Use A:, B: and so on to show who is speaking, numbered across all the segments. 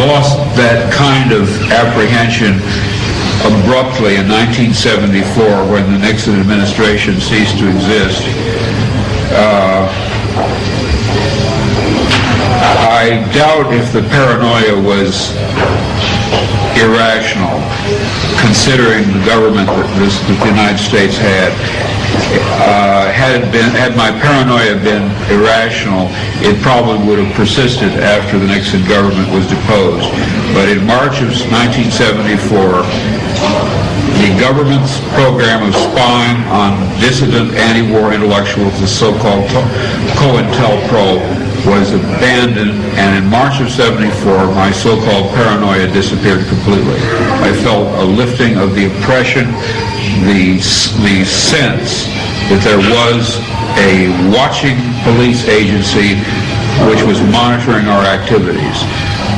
A: lost that kind of apprehension abruptly in 1974 when the Nixon administration ceased to exist. I doubt if the paranoia was irrational, considering the government that the United States had. Had my paranoia been irrational, it probably would have persisted after the Nixon government was deposed. But in March of 1974, the government's program of spying on dissident anti-war intellectuals, the so-called COINTELPRO, was abandoned, and in March of '74, my so-called paranoia disappeared completely. I felt a lifting of the oppression, the sense that there was a watching police agency which was monitoring our activities.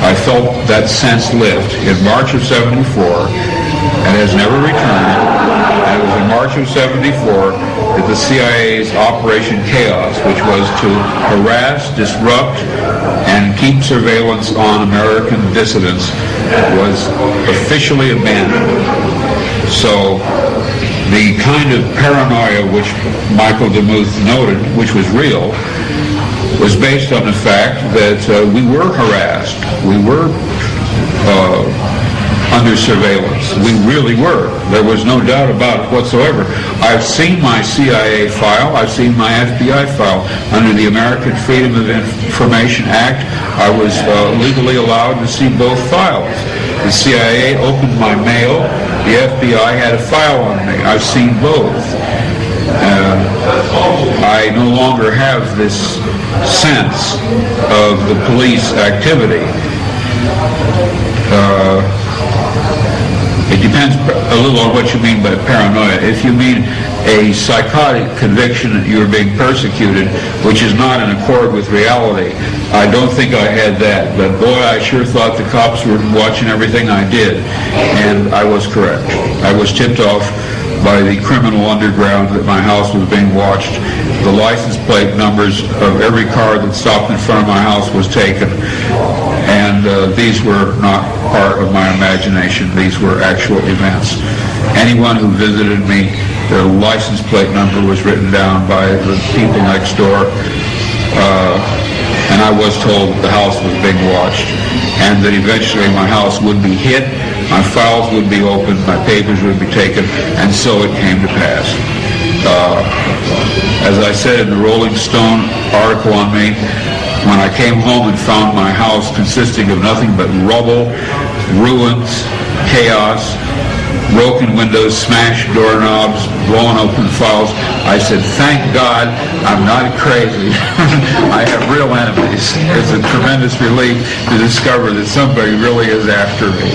A: I felt that sense lift in March of '74, and has never returned. And it was in March of '74 that the CIA's Operation Chaos, which was to harass, disrupt, and keep surveillance on American dissidents, was officially abandoned. So the kind of paranoia which Michael DeMuth noted, which was real, was based on the fact that we were harassed. We were under surveillance. We really were. There was no doubt about it whatsoever. I've seen my CIA file. I've seen my FBI file. Under the American Freedom of Information Act, I was legally allowed to see both files. The CIA opened my mail. The FBI had a file on me. I've seen both. I no longer have this sense of the police activity. It depends a little on what you mean by paranoia. If you mean a psychotic conviction that you're being persecuted, which is not in accord with reality, I don't think I had that. But boy, I sure thought the cops were watching everything I did, and I was correct. I was tipped off by the criminal underground that my house was being watched. The license plate numbers of every car that stopped in front of my house was taken. And these were not part of my imagination. These were actual events. Anyone who visited me, their license plate number was written down by the people next door. And I was told the house was being watched, and that eventually my house would be hit, my files would be opened, my papers would be taken, and so it came to pass. As I said in the Rolling Stone article on me, when I came home and found my house consisting of nothing but rubble, ruins, chaos, broken windows, smashed doorknobs, blown open files, I said, thank God I'm not crazy. I have real enemies. It's a tremendous relief to discover that somebody really is after me.